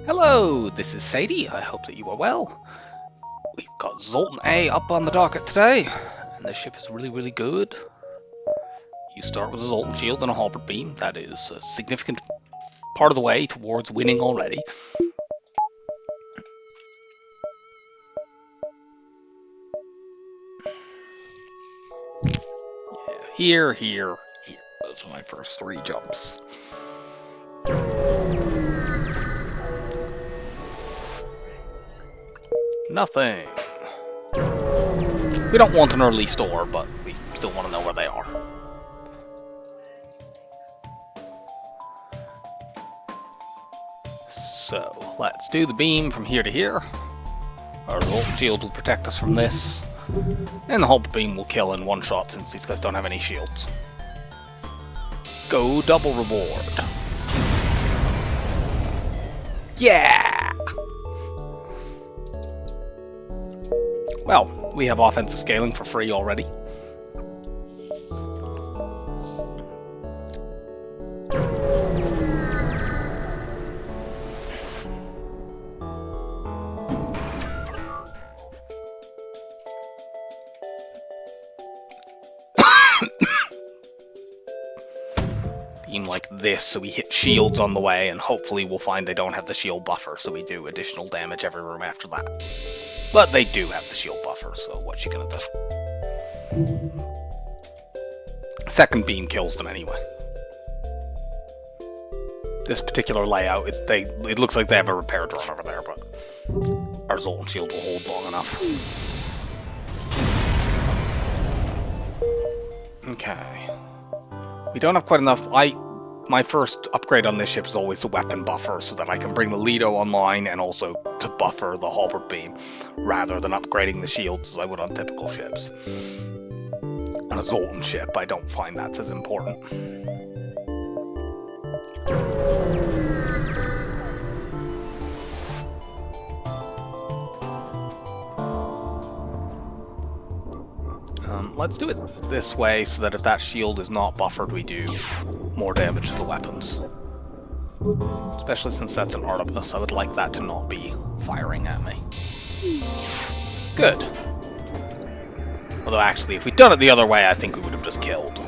Hello, this is Sadie. I hope that you are well. We've got Zoltan A up on the docket today, and this ship is really good. You start with a Zoltan shield and a halberd beam. That is a significant part of the way towards winning already. Yeah, here. Those are my first 3 jumps. Nothing. We don't want an early store, but we still want to know where they are. So, let's do the beam from here to here. Our Zoltan shield will protect us from this. And the halberd beam will kill in one shot since these guys don't have any shields. Go double reward. Yeah! Well, we have offensive scaling for free already. Beam like this, so we hit shields on the way, and hopefully we'll find they don't have the shield buffer, so we do additional damage every room after that. But they do have the shield buffer, so what you gonna do? Second beam kills them anyway. This particular layout, it looks like they have a repair drone over there, but our Zoltan shield will hold long enough. Okay. We don't have quite enough. My first upgrade on this ship is always the weapon buffer, so that I can bring the Lido online and also to buffer the halberd beam, rather than upgrading the shields as I would on typical ships. On a Zoltan ship, I don't find that's as important. Let's do it this way so that if that shield is not buffered, we do more damage to the weapons. Especially since that's an Artibus, I would like that to not be firing at me. Good. Although actually, if we'd done it the other way, I think we would have just killed.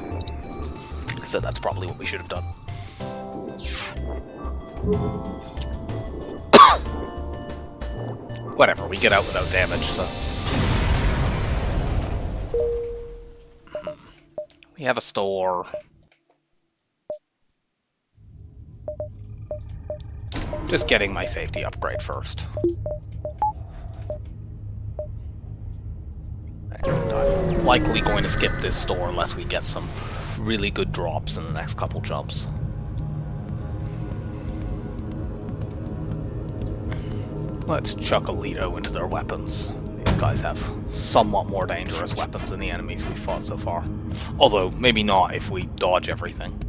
So that's probably what we should have done. Whatever, we get out without damage, so... We have a store. Just getting my safety upgrade first. And I'm likely going to skip this store unless we get some really good drops in the next couple jumps. Let's chuck a Lido into their weapons. These guys have somewhat more dangerous weapons than the enemies we've fought so far. Although, maybe not if we dodge everything.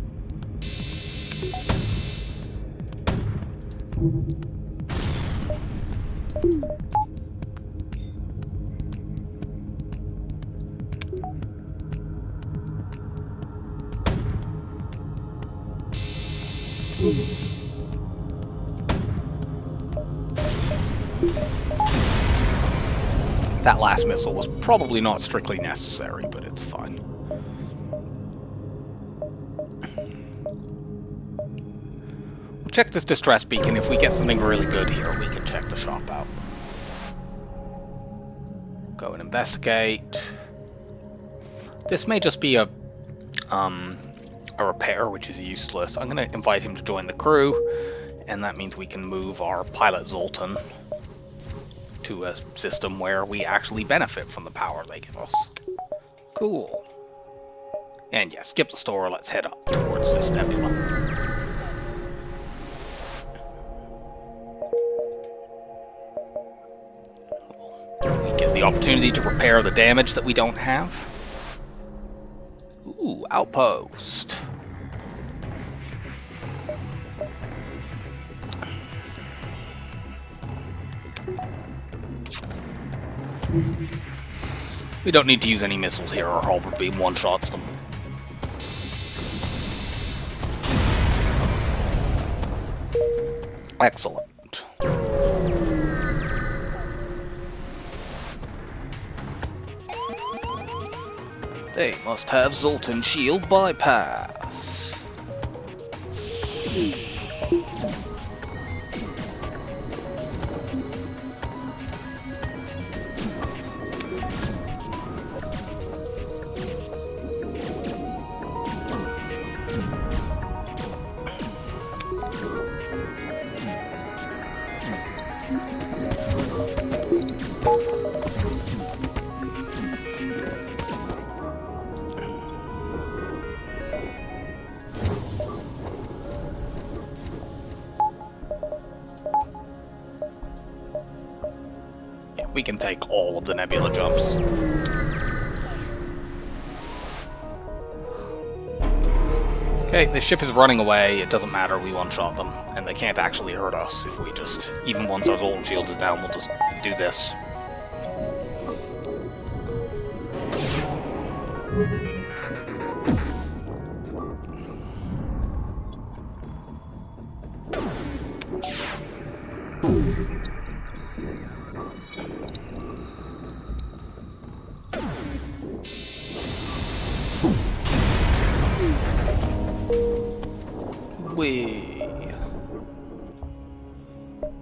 That last missile was probably not strictly necessary, but it's fine. We'll check this distress beacon. If we get something really good here, we can check the shop out. Go and investigate. This may just be a repair, which is useless. I'm going to invite him to join the crew, and that means we can move our pilot Zoltan to a system where we actually benefit from the power they give us. Cool. And yeah, skip the store, let's head up towards this nebula. We get the opportunity to repair the damage that we don't have. Ooh, outpost. We don't need to use any missiles here, our halberd beam one-shots them. Excellent. They must have Zoltan shield bypass. We can take all of the nebula jumps. Okay, the ship is running away, it doesn't matter, we one-shot them, and they can't actually hurt us if we just, even once our Zoltan shield is down, we'll just do this.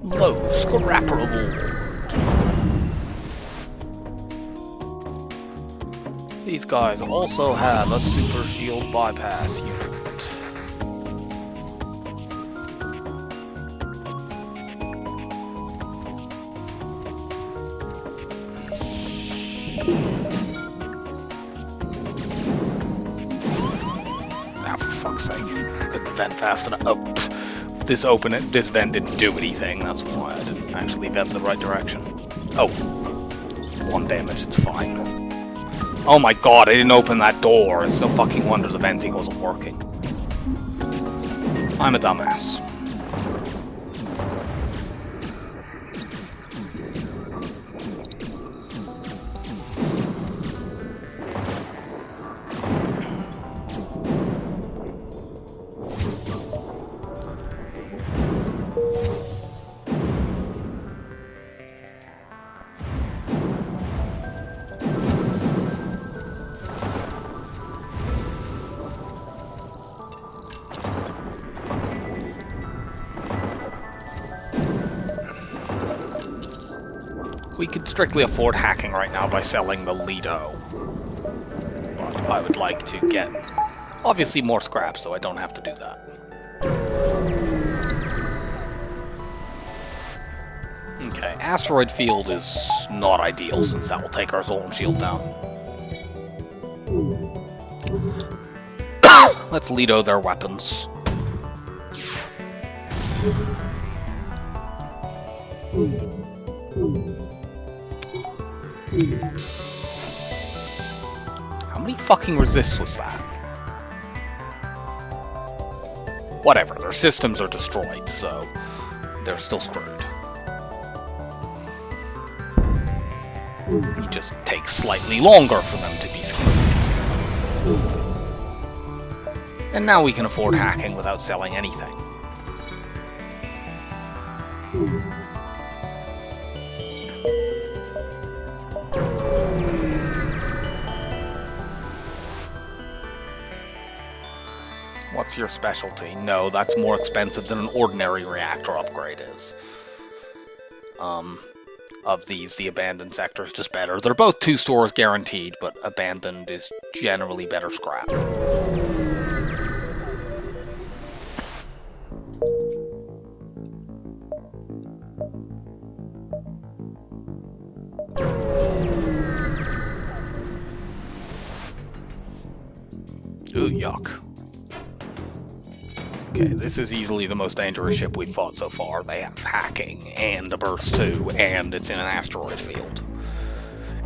Low scrapper award. These guys also have a super shield bypass unit. Now, for fuck's sake, couldn't vent fast enough. Oh. This vent didn't do anything, that's why I didn't actually vent the right direction. Oh. 1 damage, it's fine. Oh my god, I didn't open that door. It's no fucking wonder the venting wasn't working. I'm a dumbass. We could strictly afford hacking right now by selling the Lido. But I would like to get, obviously, more scrap, so I don't have to do that. Okay, asteroid field is not ideal, since that will take our Zoltan shield down. Let's Lido their weapons. How many fucking resists was that? Whatever, their systems are destroyed, so they're still screwed. It just takes slightly longer for them to be screwed. And now we can afford hacking without selling anything. What's your specialty? No, that's more expensive than an ordinary reactor upgrade is. Of these, the abandoned sector is just better. They're both 2 stores guaranteed, but abandoned is generally better scrap. Ooh, yuck. Okay, this is easily the most dangerous ship we've fought so far. They have hacking, and a burst 2, and it's in an asteroid field.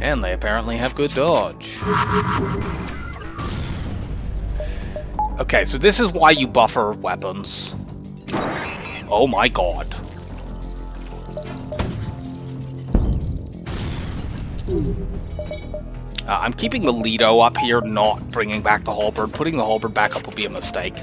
And they apparently have good dodge. Okay, so this is why you buffer weapons. Oh my god. I'm keeping the Lido up here, not bringing back the halberd. Putting the halberd back up would be a mistake.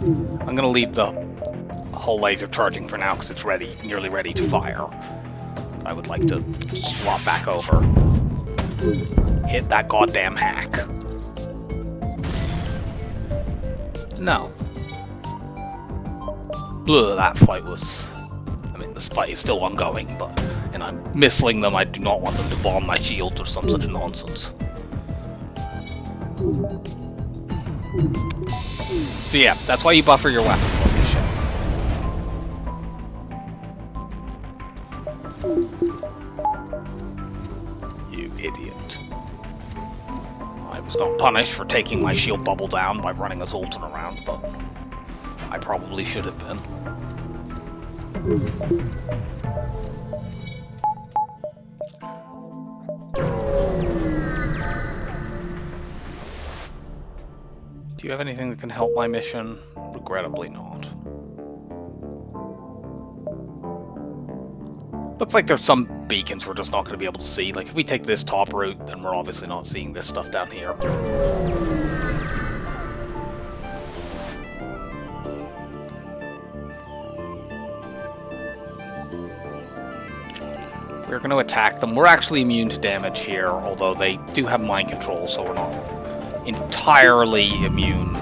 I'm gonna leave the whole laser charging for now because it's nearly ready to fire. I would like to swap back over. Hit that goddamn hack. No. Ugh, that fight was... I mean, this fight is still ongoing, but... And I'm missling them, I do not want them to bomb my shields or some such nonsense. So yeah, that's why you buffer your weapons on this ship. You idiot. I was not punished for taking my shield bubble down by running a Zoltan around, but I probably should have been. Do you have anything that can help my mission? Regrettably not. Looks like there's some beacons we're just not going to be able to see. Like, if we take this top route, then we're obviously not seeing this stuff down here. We're going to attack them. We're actually immune to damage here, although they do have mind control, so we're not entirely immune.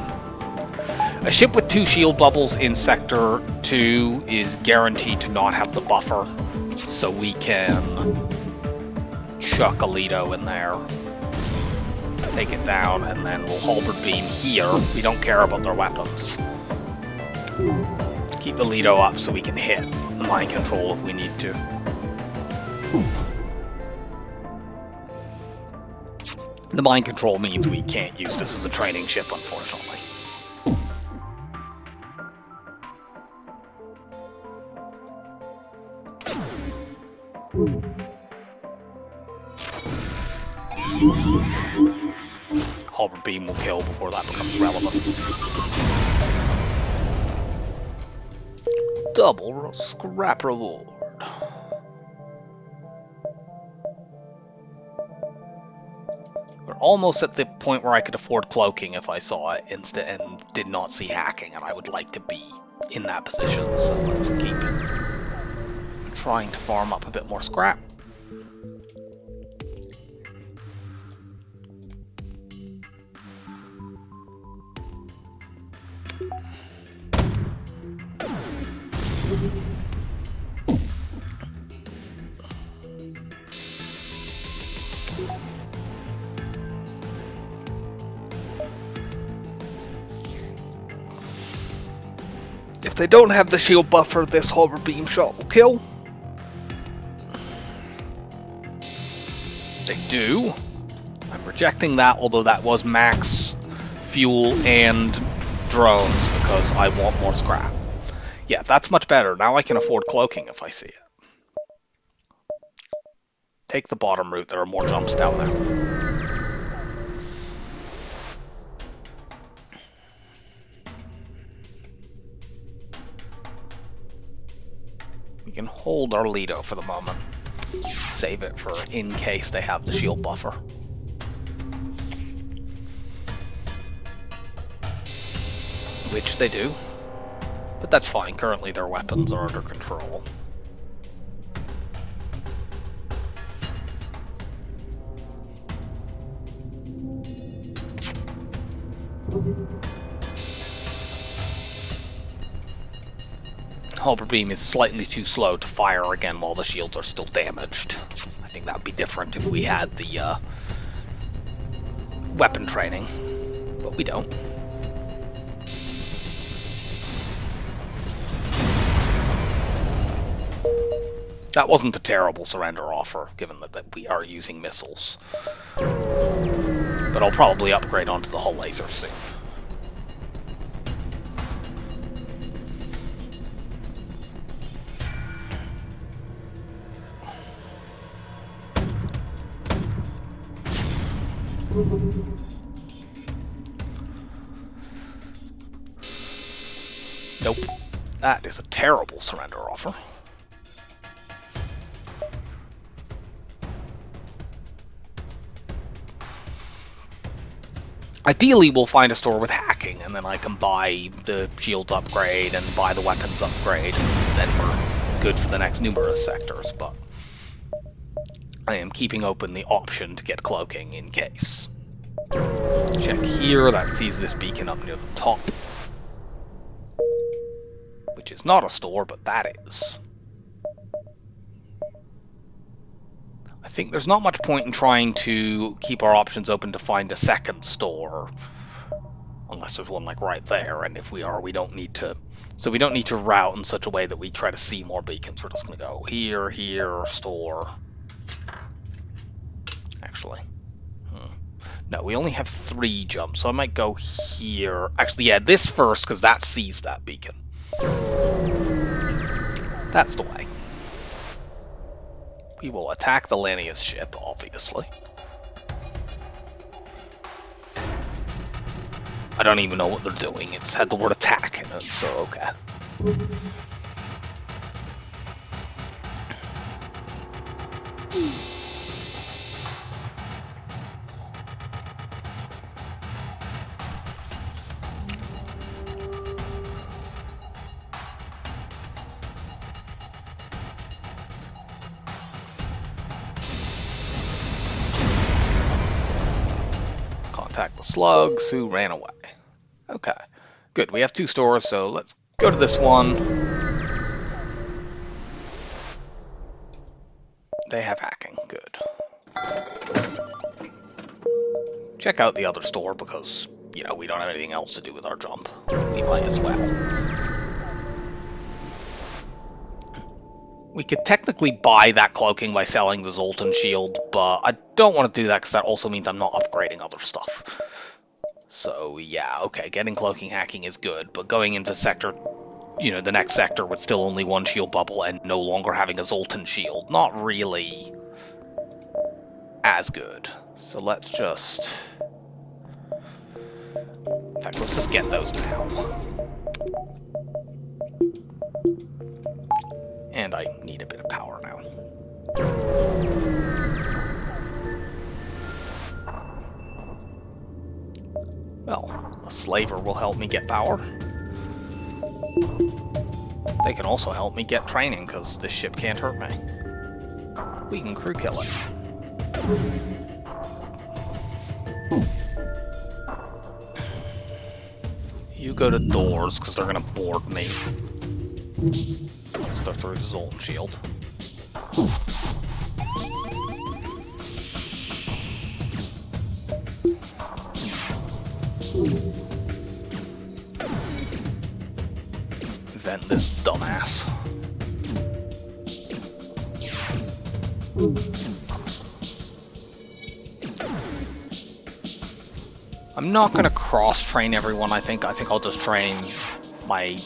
A ship with 2 shield bubbles in Sector 2 is guaranteed to not have the buffer, so we can chuck a Lido in there, take it down, and then we'll halberd beam here. We don't care about their weapons. Keep the Lido up so we can hit the mind control if we need to. The mind control means we can't use this as a training ship, unfortunately. Halberd beam will kill before that becomes relevant. Double scrap reward. We're almost at the point where I could afford cloaking if I saw it instead and did not see hacking, and I would like to be in that position, so let's keep trying to farm up a bit more scrap. If they don't have the shield buffer, this halberd beam shot will kill. They do. I'm rejecting that, although that was max fuel and drones because I want more scrap. Yeah, that's much better. Now I can afford cloaking if I see it. Take the bottom route. There are more jumps down there. We can hold our Lido for the moment. Save it for in case they have the shield buffer. Which they do. But that's fine. Currently their weapons are under control. Halberd beam is slightly too slow to fire again while the shields are still damaged. I think that would be different if we had the weapon training, but we don't. That wasn't a terrible surrender offer, given that we are using missiles. But I'll probably upgrade onto the hull laser soon. Nope. That is a terrible surrender offer. Ideally, we'll find a store with hacking, and then I can buy the shields upgrade and buy the weapons upgrade, and then we're good for the next numerous sectors, but I am keeping open the option to get cloaking in case. Check here, that sees this beacon up near the top, which is not a store, but that is. I think there's not much point in trying to keep our options open to find a second store, unless there's one like right there, and if we are, we don't need to. So we don't need to route in such a way that we try to see more beacons. We're just going to go here, here, store. Actually, no, we only have 3 jumps, so I might go here. Actually, yeah, this first, because that sees that beacon. That's the way. We will attack the Lanius ship, obviously. I don't even know what they're doing. It's had the word attack in it, so okay. Contact the slugs who ran away. Okay, good. We have 2 stores, so let's go to this one. They have hacking. Good. Check out the other store because, you know, we don't have anything else to do with our jump. We might as well. We could technically buy that cloaking by selling the Zoltan shield, but I don't want to do that because that also means I'm not upgrading other stuff. So yeah, okay, getting cloaking hacking is good, but going into sector, you know, the next sector with still only 1 shield bubble and no longer having a Zoltan shield, not really as good. So let's just... In fact, let's just get those now. And I need a bit of power now. Well, a slaver will help me get power. They can also help me get training, because this ship can't hurt me. We can crew kill it. You go to doors, because they're going to board me. Stuck through the Zoltan shield. Vent this dumbass. I'm not going to cross-train everyone, I think. I think I'll just train my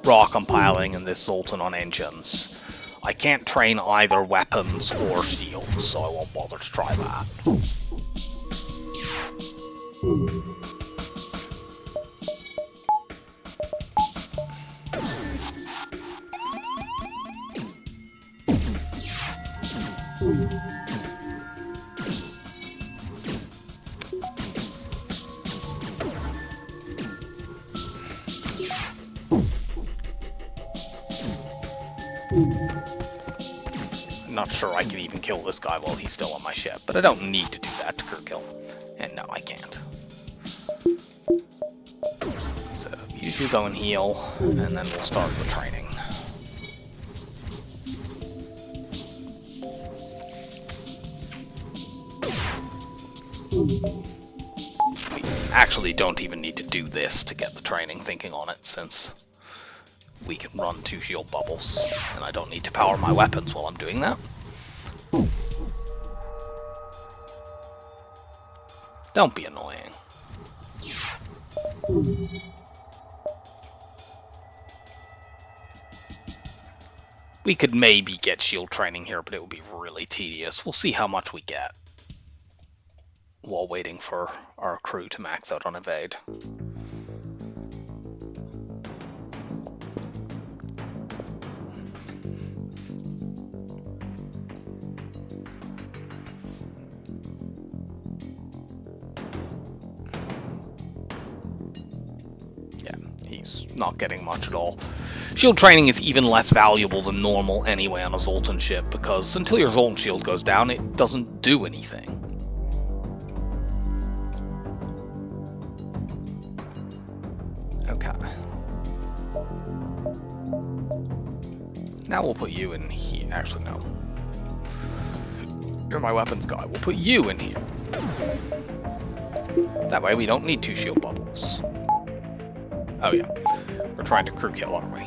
raw compiling and this Zoltan on engines. I can't train either weapons or shields, so I won't bother to try that. I'm not sure I can even kill this guy while he's still on my ship, but I don't need to do that to crew kill. And no, I can't. So, you two go and heal, and then we'll start the training. We actually don't even need to do this to get the training, thinking on it, since we can run 2 shield bubbles, and I don't need to power my weapons while I'm doing that. Don't be annoying. We could maybe get shield training here, but it would be really tedious. We'll see how much we get while waiting for our crew to max out on evade. he's not getting much at all. Shield training is even less valuable than normal anyway on a Zoltan ship, because until your Zoltan shield goes down, it doesn't do anything. Okay. Now we'll put you in here. Actually, no. You're my weapons guy. We'll put you in here. That way we don't need 2 shield bubbles. Oh yeah. We're trying to crew kill, aren't we?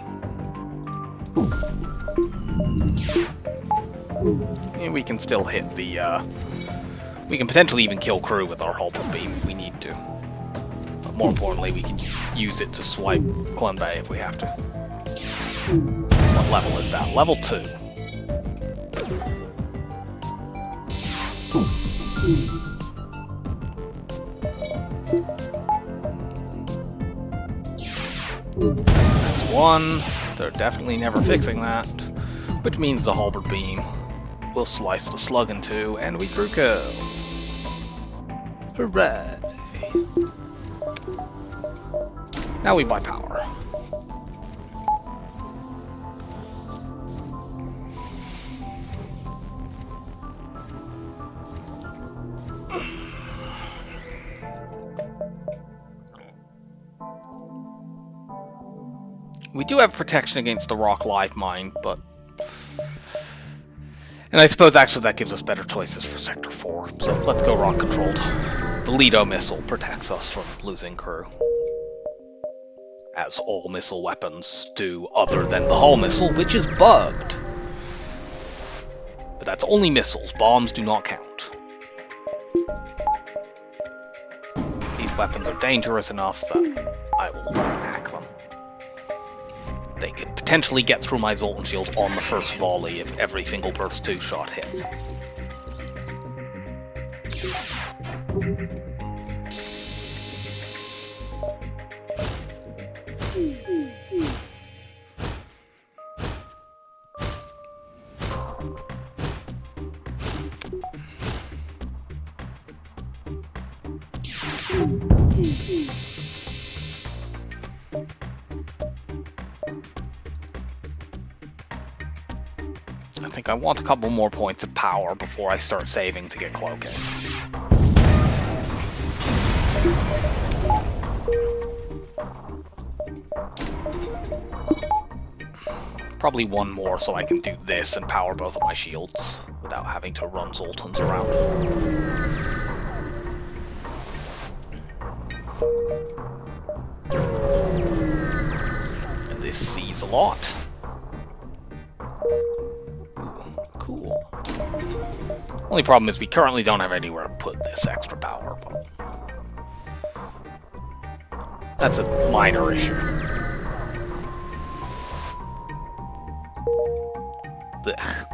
And we can still hit the, we can potentially even kill crew with our halberd beam if we need to. But more importantly, we can use it to swipe Clem Bay if we have to. What level is that? Level 2. That's 1. They're definitely never fixing that. Which means the halberd beam will slice the slug in 2, and we crew kill. Hooray! Now we buy power. We do have protection against the rock live mine, but... And I suppose actually that gives us better choices for Sector 4, so let's go rock controlled. The Lido missile protects us from losing crew. As all missile weapons do, other than the hull missile, which is bugged. But that's only missiles, bombs do not count. These weapons are dangerous enough that I will hack them. They could potentially get through my Zoltan shield on the first volley if every single burst 2 shot hit. I think I want a couple more points of power before I start saving to get cloaking. Probably 1 more so I can do this and power both of my shields without having to run Zoltans around. And this sees a lot. Cool. Only problem is we currently don't have anywhere to put this extra power, but that's a minor issue. Blech.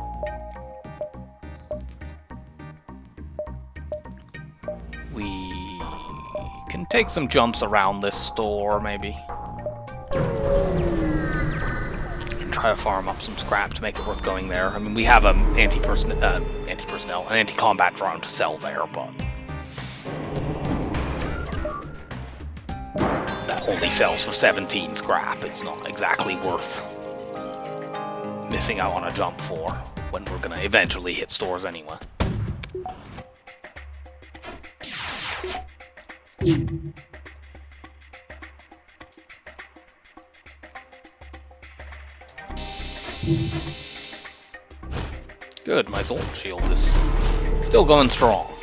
We can take some jumps around this store, maybe. Try to farm up some scrap to make it worth going there. I mean, we have an an anti-combat drone to sell there, but that only sells for 17 scrap. It's not exactly worth missing out on a jump for when we're gonna eventually hit stores anyway. Good, my Zoltan shield is still going strong.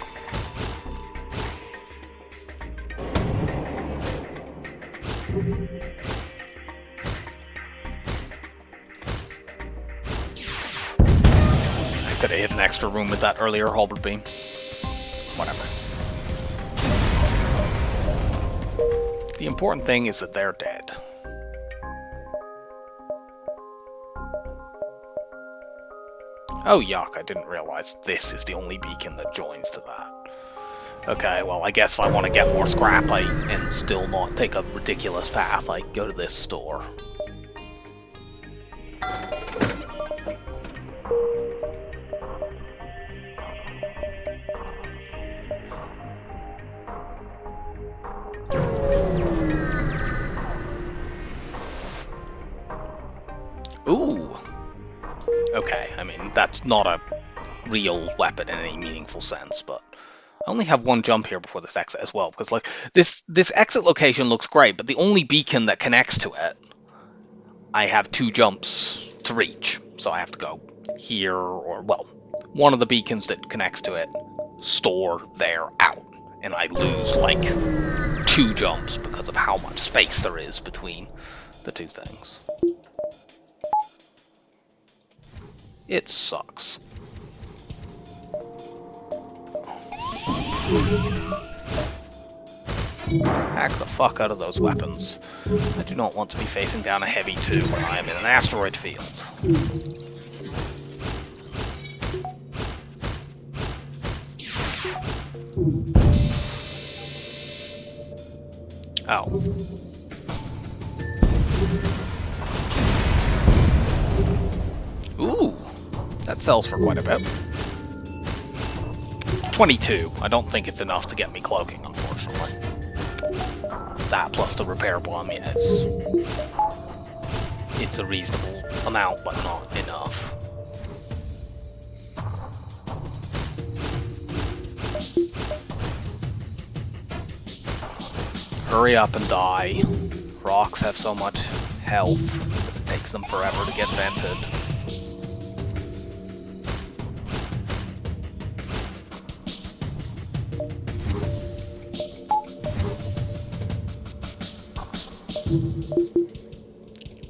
I could have hit an extra room with that earlier halberd beam. Whatever. The important thing is that they're dead. Oh yuck, I didn't realize this is the only beacon that joins to that. Okay, well I guess if I want to get more scrap and still not take a ridiculous path, I go to this store. that's not a real weapon in any meaningful sense, but I only have one jump here before this exit as well, because like this exit location looks great, but the only beacon that connects to it, I have 2 jumps to reach, so I have to go here, or well, one of the beacons that connects to it, store there, out, and I lose like 2 jumps because of how much space there is between the 2 things. It sucks. Hack the fuck out of those weapons. I do not want to be facing down a heavy 2 when I am in an asteroid field. Oh. Ooh, that sells for quite a bit. 22. I don't think it's enough to get me cloaking, unfortunately. That plus the repair bomb, yeah, it's a reasonable amount, but not enough. Hurry up and die. Rocks have so much health, it takes them forever to get vented.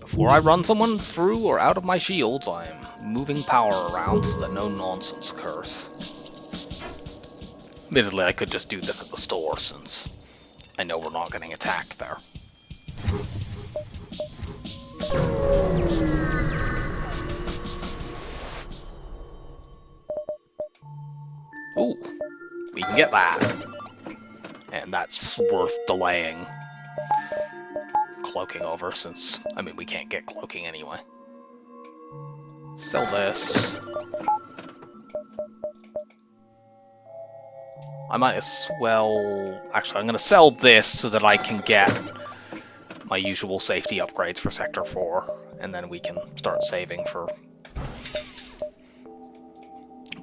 Before I run someone through or out of my shields, I am moving power around so that no nonsense occurs. Admittedly, I could just do this at the store, since I know we're not getting attacked there. Ooh, we can get that. And that's worth delaying cloaking over, since, I mean, we can't get cloaking anyway. Sell this. I might as well... Actually, I'm going to sell this so that I can get my usual safety upgrades for Sector 4, and then we can start saving for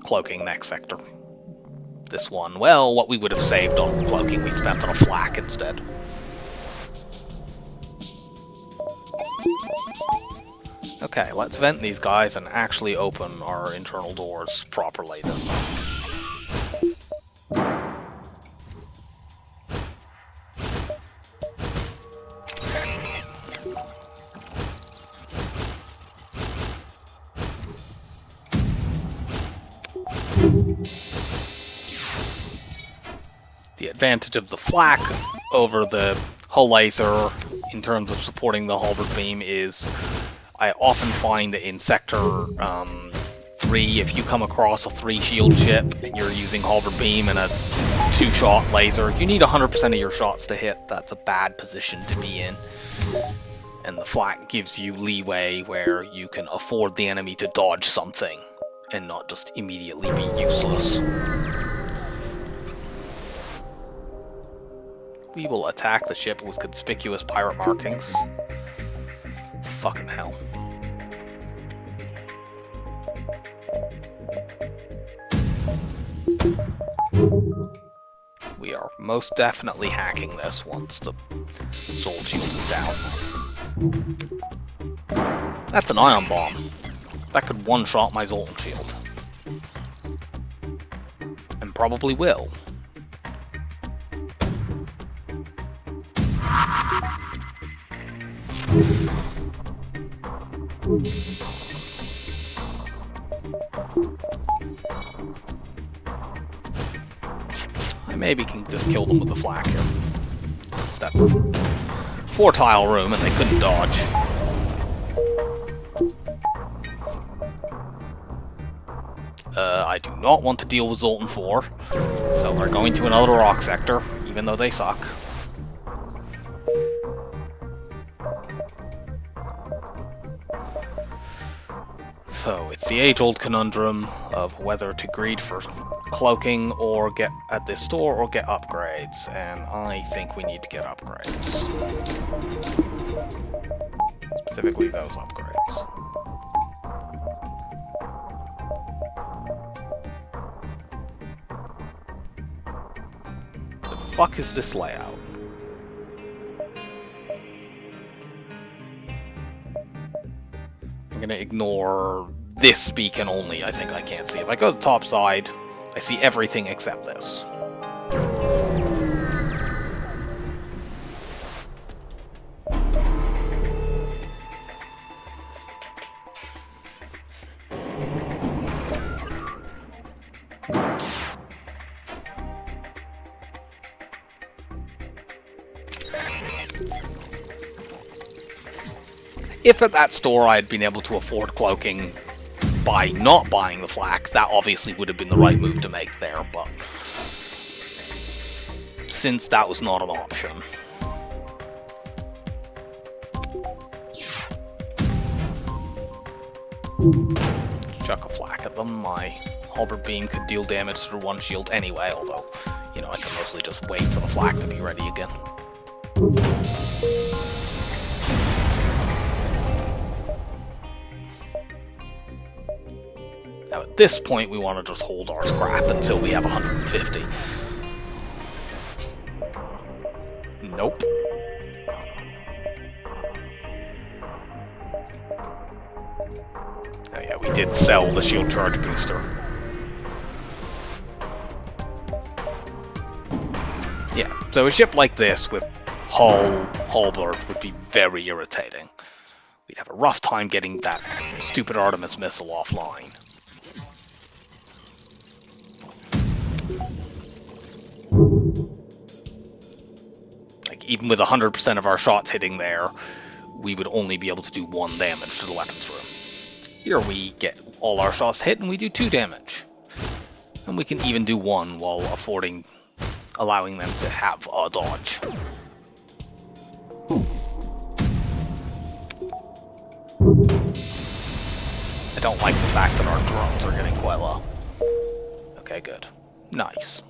cloaking next sector. This one, well, what we would have saved on cloaking, we spent on a flak instead. Okay, let's vent these guys and actually open our internal doors properly this time. The advantage of the flak over the hull laser in terms of supporting the halberd beam is I often find that in Sector 3, if you come across a 3 shield ship and you're using halberd beam and a 2-shot laser, you need 100% of your shots to hit. That's a bad position to be in. And the flak gives you leeway where you can afford the enemy to dodge something and not just immediately be useless. We will attack the ship with conspicuous pirate markings. Fucking hell. We are most definitely hacking this once the Zoltan shield is down. That's an ion bomb. That could one-shot my Zoltan shield. And probably will. I maybe can just kill them with the flak here. That's a 4-tile room and they couldn't dodge. I do not want to deal with Zoltan 4, so we're going to another rock sector, even though they suck. So it's the age-old conundrum of whether to greed for cloaking or get at this store or get upgrades, and I think we need to get upgrades. Specifically those upgrades. fuck is this layout? I'm gonna ignore this beacon only. I think I can't see. If I go to the top side, I see everything except this. If at that store I had been able to afford cloaking by not buying the flak, that obviously would have been the right move to make there, but since that was not an option. Chuck a flak at them. My halberd beam could deal damage through one shield anyway, although, you know, I can mostly just wait for the flak to be ready again. Now at this point we want to just hold our scrap until we have 150. Nope. Oh yeah, we did sell the shield charge booster. Yeah, so a ship like this with halberd would be very irritating. We'd have a rough time getting that stupid Artemis missile offline. Like, even with 100% of our shots hitting there, we would only be able to do 1 damage to the weapons room. Here we get all our shots hit and we do 2 damage. And we can even do 1 while allowing them to have a dodge. I don't like the fact that our drones are getting quite low. Okay, good. Nice.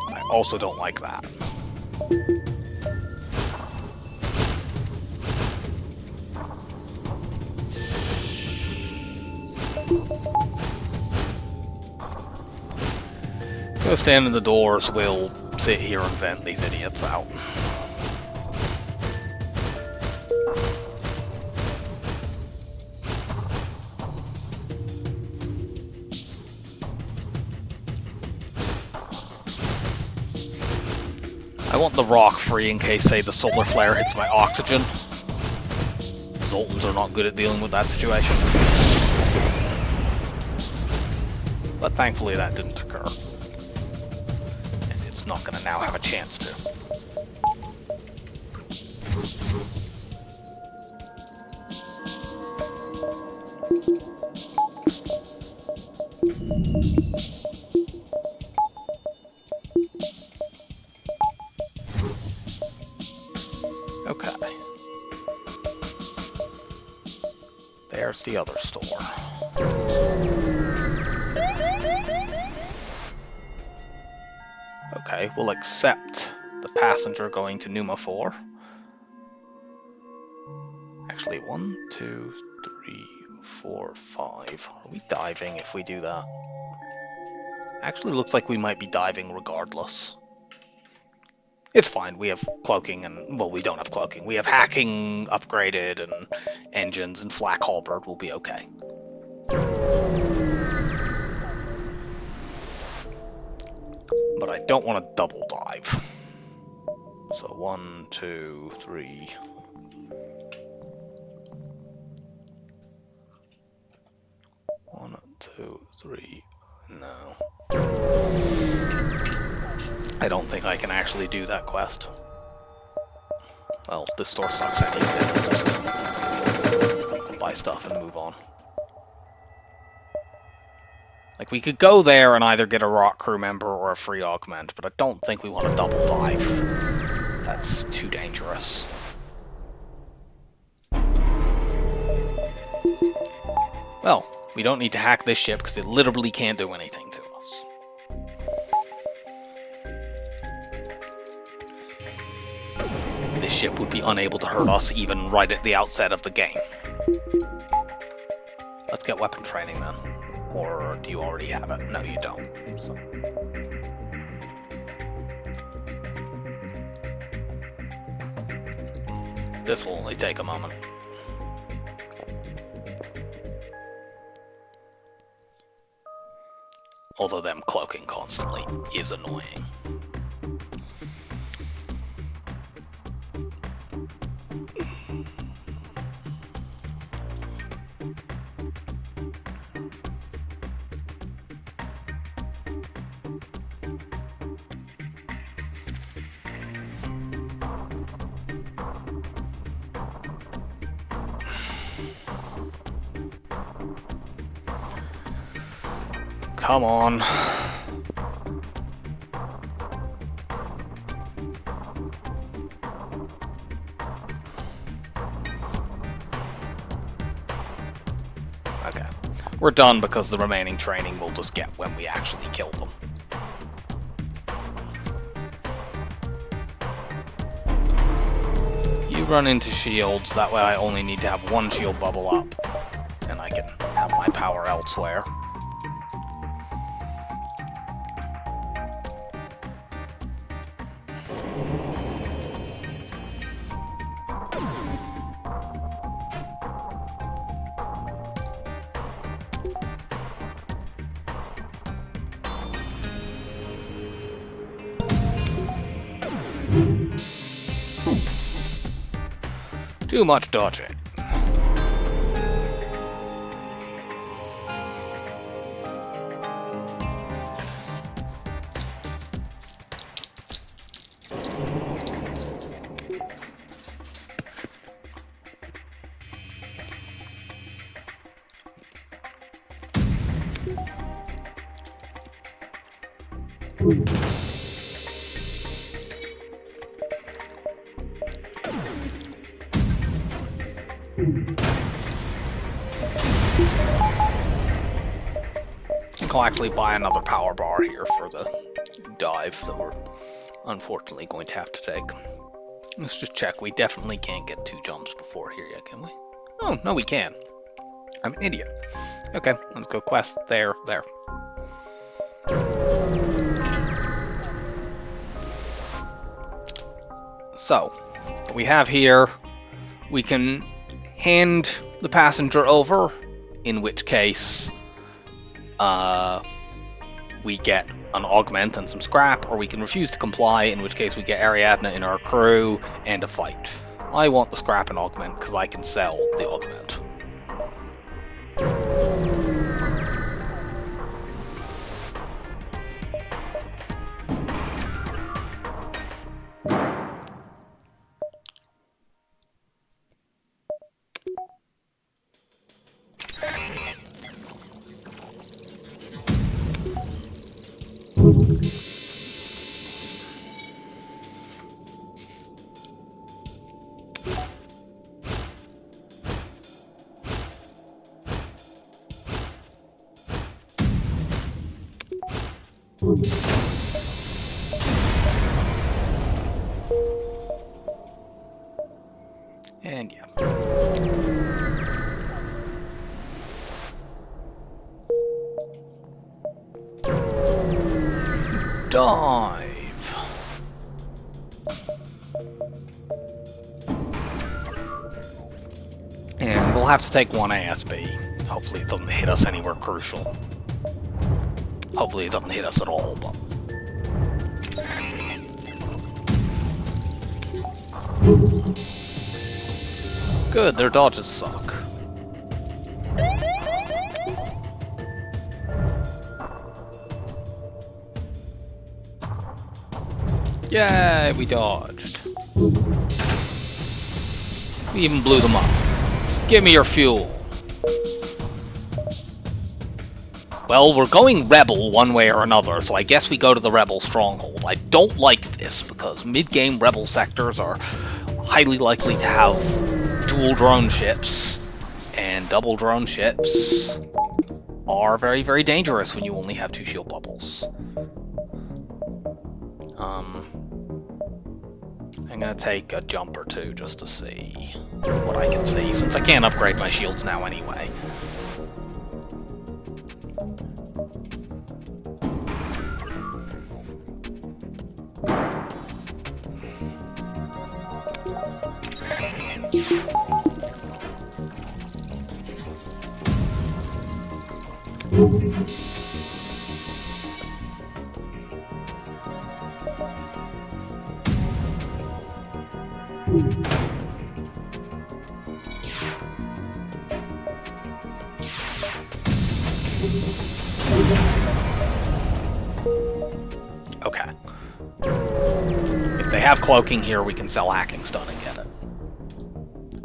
I also don't like that. Go stand in the doors, we'll sit here and vent these idiots out. I want the rock free in case, say, the solar flare hits my oxygen. Zoltans are not good at dealing with that situation. But thankfully that didn't occur. And it's not going to now have a chance to. Okay. There's the other store. Okay, we'll accept the passenger going to Numa 4. Actually, 1, 2, 3, 4, 5. Are we diving if we do that? Actually, looks like we might be diving regardless. It's fine, we have cloaking and, well, we don't have cloaking. We have hacking upgraded and engines and flak halberd will be okay. But I don't want to double dive. So 1, 2, 3. One, 2, 3. No. I don't think I can actually do that quest. Well, this store sucks anyway. Let's just buy stuff and move on. Like, we could go there and either get a rock crew member or a free augment, but I don't think we want to double dive. That's too dangerous. Well, we don't need to hack this ship because it literally can't do anything to us. This ship would be unable to hurt us even right at the outset of the game. Let's get weapon training then. Or do you already have it? No, you don't. So. This will only take a moment. Although them cloaking constantly is annoying. Come on. Okay. We're done because the remaining training we'll just get when we actually kill them. You run into shields, that way I only need to have one shield bubble up, and I can have my power elsewhere. Too much dodging. I'll actually buy another power bar here for the dive that we're unfortunately going to have to take. Let's just check. We definitely can't get 2 jumps before here yet, can we? Oh, no we can. I'm an idiot. Okay, let's go quest there. So, what we have here, we can hand the passenger over, in which case we get an augment and some scrap, or we can refuse to comply, in which case we get Ariadne in our crew and a fight. I want the scrap and augment because I can sell the augment. And yeah. Dive. And we'll have to take one ASB. Hopefully it doesn't hit us anywhere crucial. Hopefully it doesn't hit us at all, but... Good, their dodges suck. Yay, we dodged. We even blew them up. Give me your fuel. Well, we're going Rebel one way or another, so I guess we go to the Rebel stronghold. I don't like this, because mid-game Rebel sectors are highly likely to have dual drone ships, and double drone ships are very, very dangerous when you only have 2 shield bubbles. I'm gonna take a jump or two just to see what I can see, since I can't upgrade my shields now anyway. Okay. If they have cloaking here, we can sell hacking stun and get it.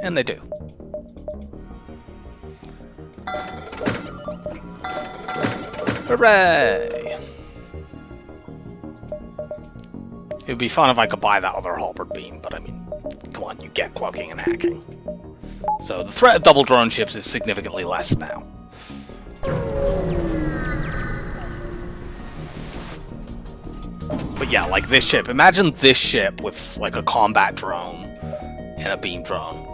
And they do. Hooray! It would be fun if I could buy that other halberd beam, but I mean, come on, you get cloaking and hacking. So the threat of double drone ships is significantly less now. But yeah, like this ship. Imagine this ship with like a combat drone and a beam drone.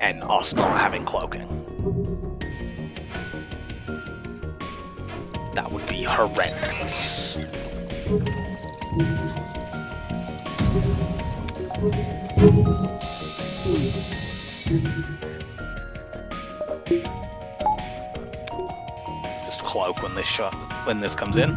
And us not having cloaking. That would be horrendous. Just cloak when this comes in.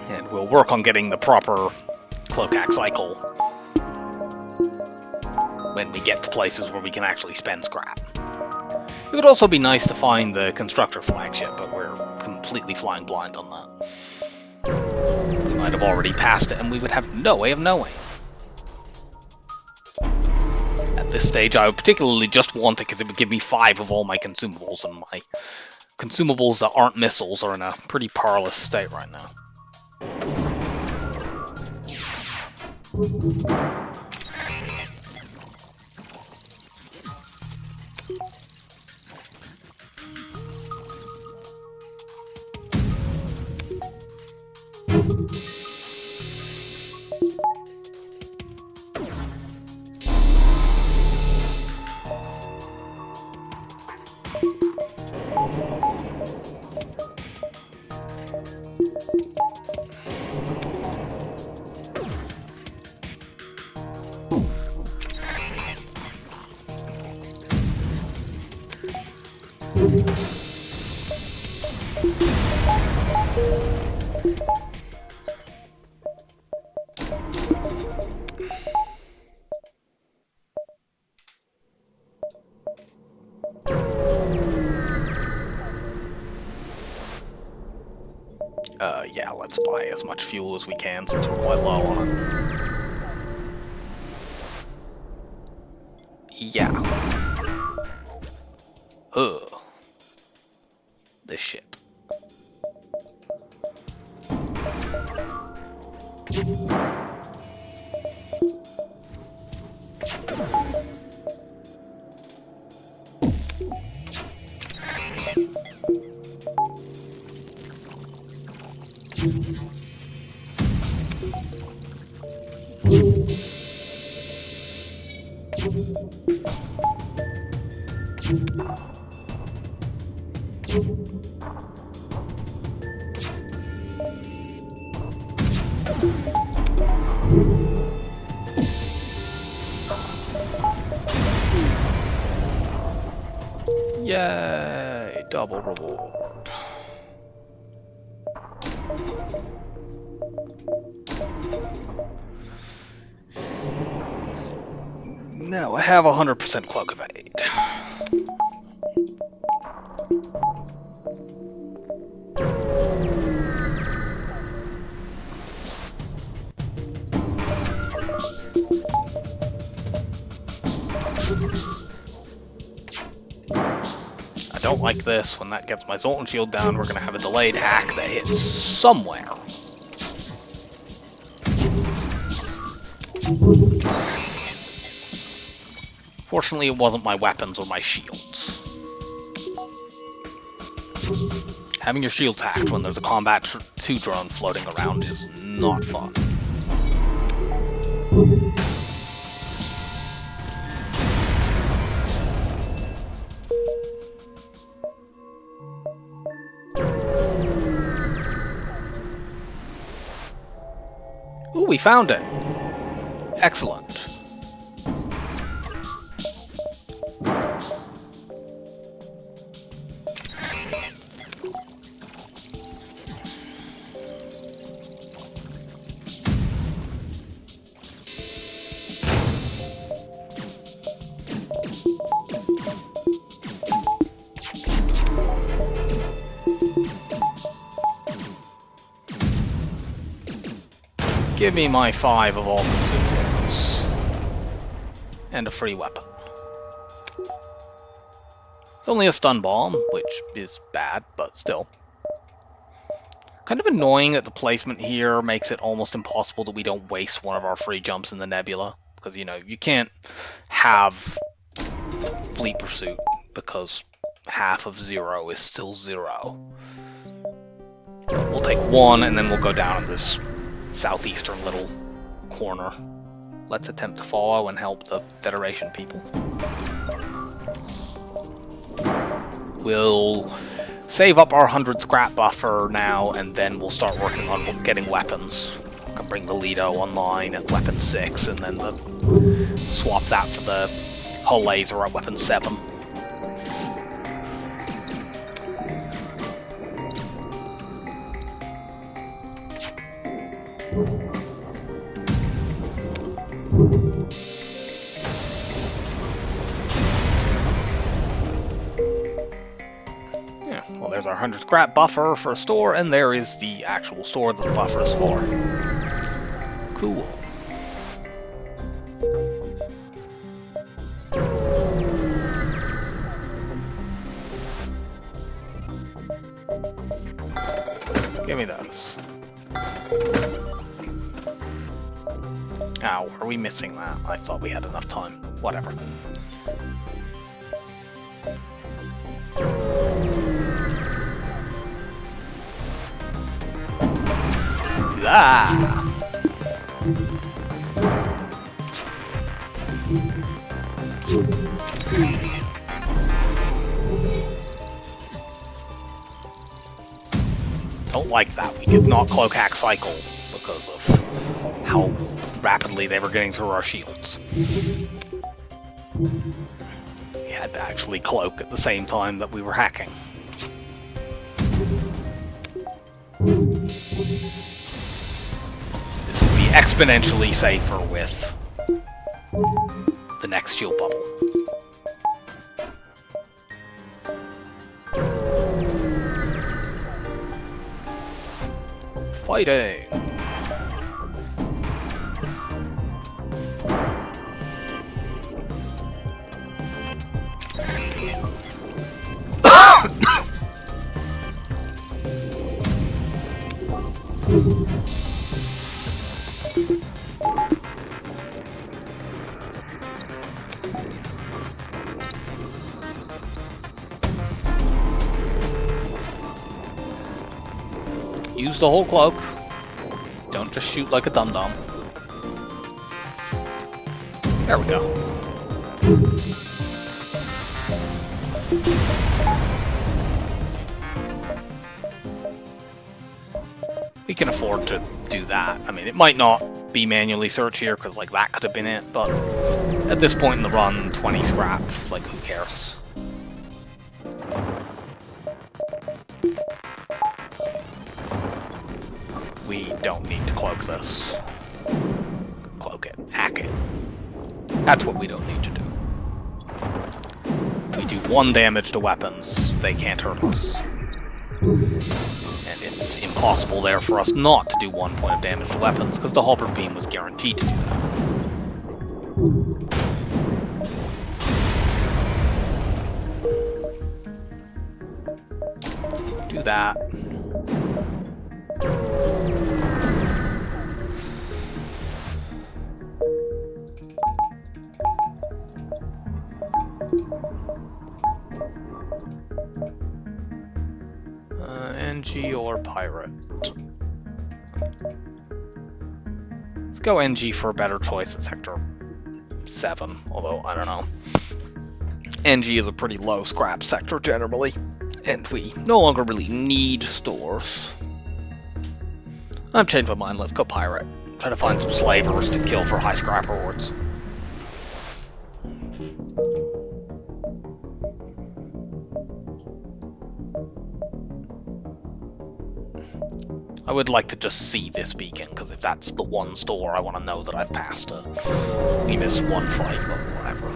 And we'll work on getting the proper cloak hack cycle when we get to places where we can actually spend scrap. It would also be nice to find the constructor flagship, but we're completely flying blind on that. We might have already passed it, and we would have no way of knowing. At this stage, I would particularly just want it because it would give me 5 of all my consumables, and my consumables that aren't missiles are in a pretty parlous state right now. Yeah, let's buy as much fuel as we can since we're quite low on it. Yeah. Ugh. This ship. Yay! Double reward. Now I have 100% cloak evade. Don't like this. When that gets my Zoltan shield down, we're going to have a delayed hack that hits somewhere. Fortunately, it wasn't my weapons or my shields. Having your shields hacked when there's a Combat 2 drone floating around is not fun. Ooh, we found it! Excellent. Give me my 5 of all consumables. And a free weapon. It's only a stun bomb, which is bad, but still. Kind of annoying that the placement here makes it almost impossible that we don't waste one of our free jumps in the nebula. Because, you know, you can't have Fleet Pursuit because half of 0 is still 0. We'll take 1 and then we'll go down in this southeastern little corner. Let's attempt to follow and help the Federation people. We'll save up our 100 scrap buffer now, and then we'll start working on getting weapons. I can bring the Lido online at weapon 6, and then swap that for the hull laser at weapon 7. Yeah, well, there's our 100 scrap buffer for a store, and there is the actual store that the buffer is for. Cool. Give me those. Ow, are we missing that? I thought we had enough time. Whatever. Ah! Don't like that. We did not cloak hack cycle because of how rapidly they were getting through our shields. We had to actually cloak at the same time that we were hacking. This will be exponentially safer with the next shield bubble. Fighting! Use the whole cloak. Don't just shoot like a dum-dum. There we go. We can afford to do that. I mean, it might not be manually search here, because like that could have been it, but at this point in the run, 20 scrap, like who cares? We don't need to cloak this. Cloak it. Hack it. That's what we don't need to do. We do 1 damage to weapons, they can't hurt us. And it's impossible there for us not to do 1 point of damage to weapons, because the halberd beam was guaranteed to do that. that. NG or pirate? Let's go NG for a better choice at Sector 7, although I don't know. NG is a pretty low scrap sector generally, and we no longer really need stores. I've changed my mind, let's go pirate. Try to find some slavers to kill for high scrap rewards. I would like to just see this beacon, because if that's the one store, I want to know that I've passed it. We missed one fight, but whatever.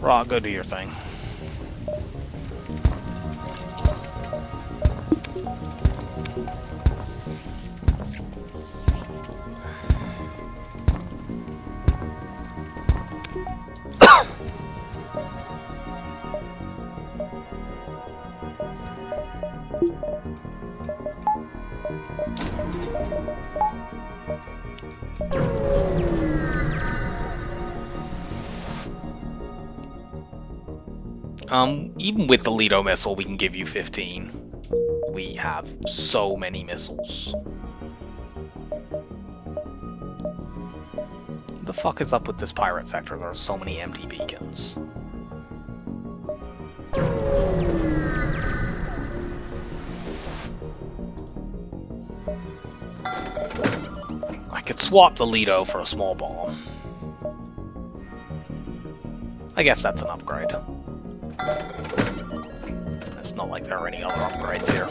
Right, go do your thing. Even with the Lido missile, we can give you 15. We have so many missiles. What the fuck is up with this pirate sector? There are so many empty beacons. I could swap the Lido for a small bomb. I guess that's an upgrade. It's not like there are any other upgrades here.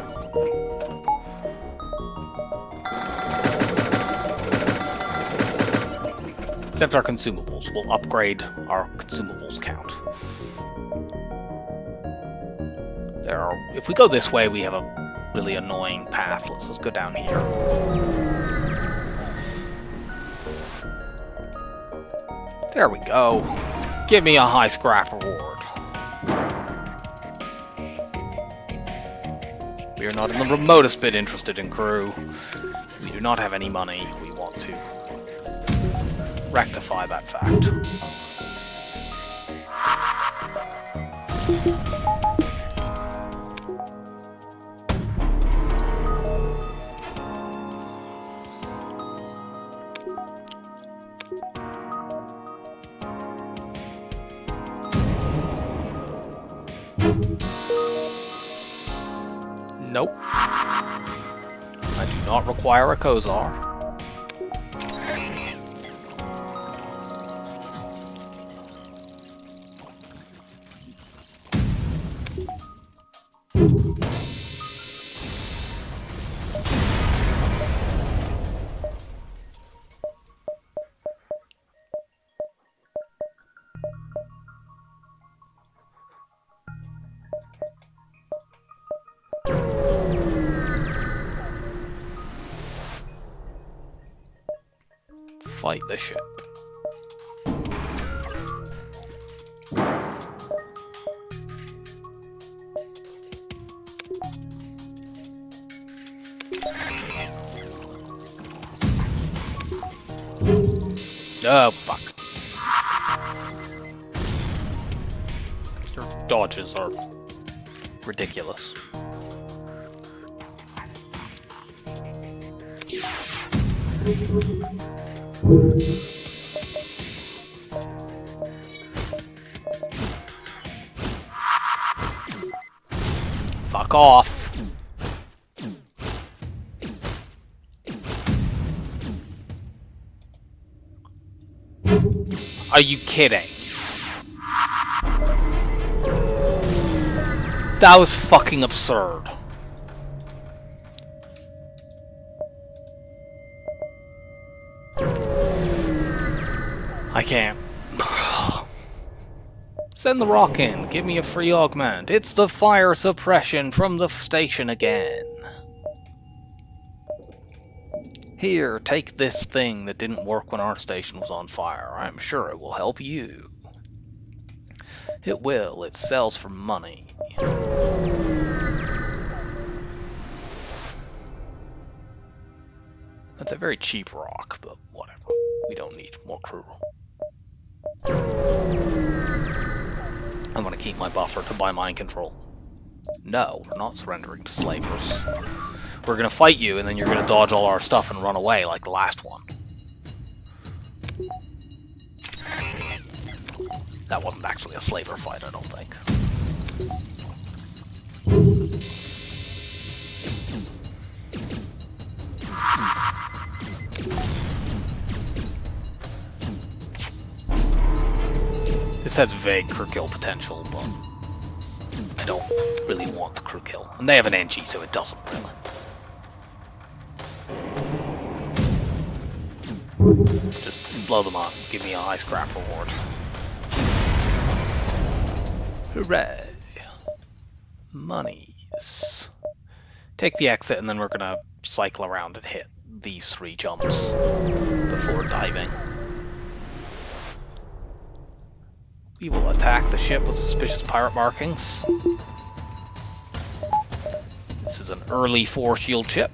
Except our consumables. We'll upgrade our consumables count. If we go this way, we have a really annoying path. Let's just go down here. There we go. Give me a high scrap reward. We are not in the remotest bit interested in crew. We do not have any money. We want to rectify that fact. Nope. I do not require a Kozar. Fight the ship. Oh, fuck. Your dodges are ridiculous. Fuck off. Are you kidding? That was fucking absurd. I can't. Send the rock in. Give me a free augment. It's the fire suppression from the station again. Here, take this thing that didn't work when our station was on fire. I'm sure it will help you. It will. It sells for money. That's a very cheap rock, but whatever. We don't need more crew. I'm going to keep my buffer to buy mind control. No, we're not surrendering to slavers. We're going to fight you, and then you're going to dodge all our stuff and run away like the last one. That wasn't actually a slaver fight, I don't think. This has vague crew kill potential, but I don't really want the crew kill. And they have an NG, so it doesn't really. Just blow them up, give me a high scrap reward. Hooray! Monies. Take the exit, and then we're gonna cycle around and hit these 3 jumps before diving. We will attack the ship with suspicious pirate markings. This is an early 4-shield ship.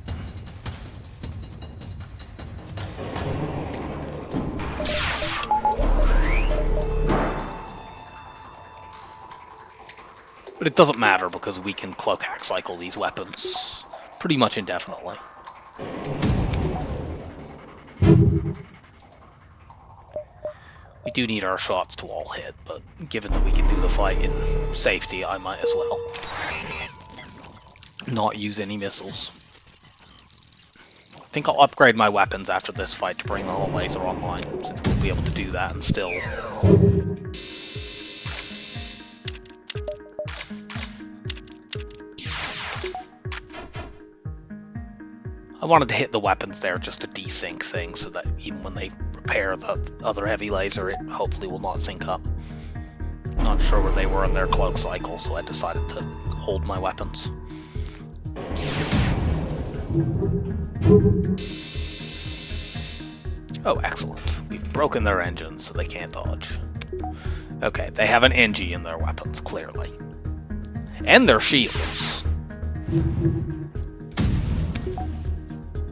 But it doesn't matter because we can cloak hack cycle these weapons pretty much indefinitely. We do need our shots to all hit, but given that we can do the fight in safety, I might as well not use any missiles. I think I'll upgrade my weapons after this fight to bring the whole laser online, since we'll be able to do that and still... I wanted to hit the weapons there just to desync things so that even when they repair the other heavy laser, it hopefully will not sync up. Not sure where they were in their cloak cycle, so I decided to hold my weapons. Oh, excellent. We've broken their engines so they can't dodge. Okay, they have an NG in their weapons, clearly. And their shields.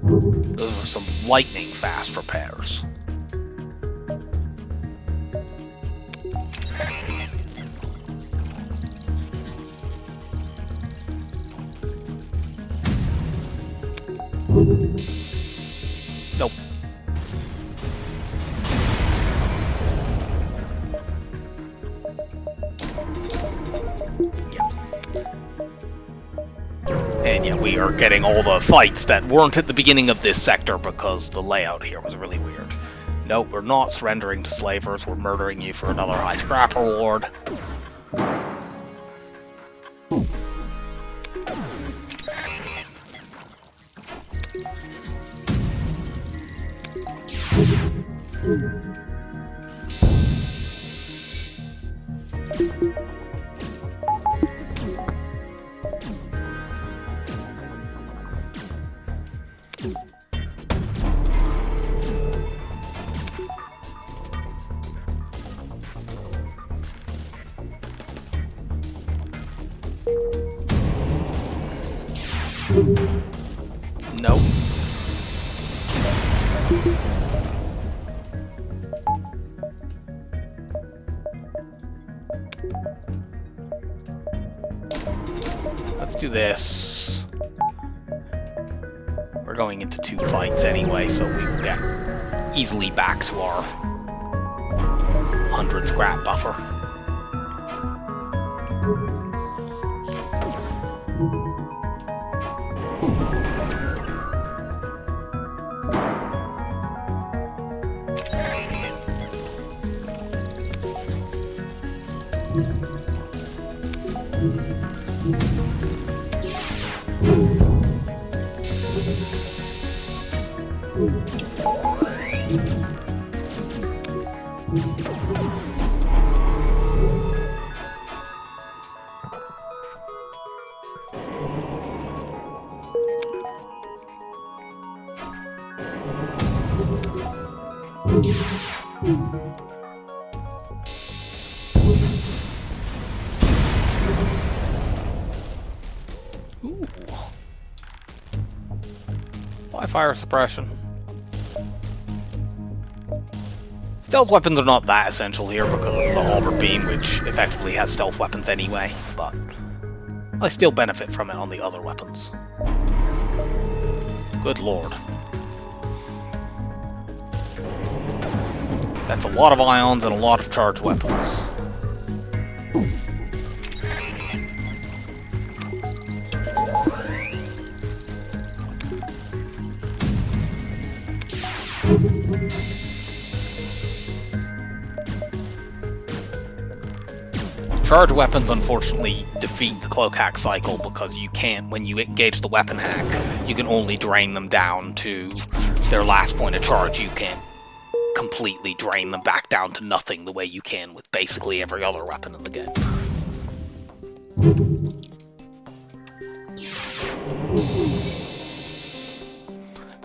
Those are some lightning fast repairs. Nope. And yeah, we are getting all the fights that weren't at the beginning of this sector because the layout here was really weird. Nope, we're not surrendering to slavers, we're murdering you for another high scrap reward. Nope. Let's do this. We're going into 2 fights anyway, so we will get easily back to our 100 scrap buffer. Ooh. Why fire suppression? Stealth weapons are not that essential here because of the Auber Beam, which effectively has stealth weapons anyway, but I still benefit from it on the other weapons. Good lord. That's a lot of ions and a lot of charged weapons. Charge weapons unfortunately defeat the cloak hack cycle because you can't, when you engage the weapon hack, you can only drain them down to their last point of charge. You can't completely drain them back down to nothing the way you can with basically every other weapon in the game.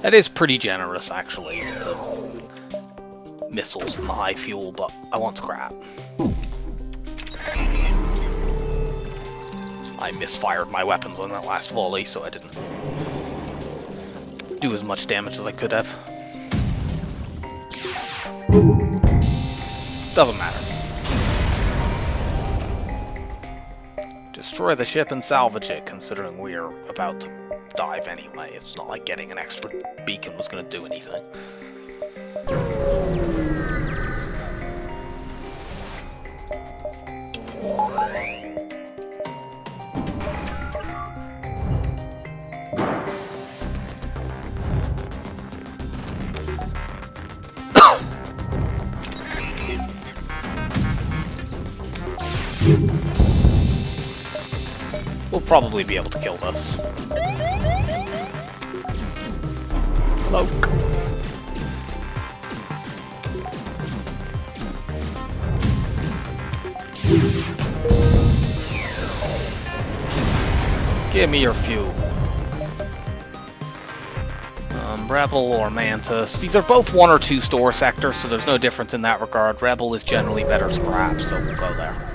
That is pretty generous actually, the missiles and the high fuel, but I want scrap. I misfired my weapons on that last volley, so I didn't do as much damage as I could have. Doesn't matter. Destroy the ship and salvage it, considering we're about to dive anyway. It's not like getting an extra beacon was going to do anything. We'll probably be able to kill this. Cloak. Give me your fuel. Rebel or Mantis. These are both 1 or 2 store sectors, so there's no difference in that regard. Rebel is generally better scrap, so we'll go there.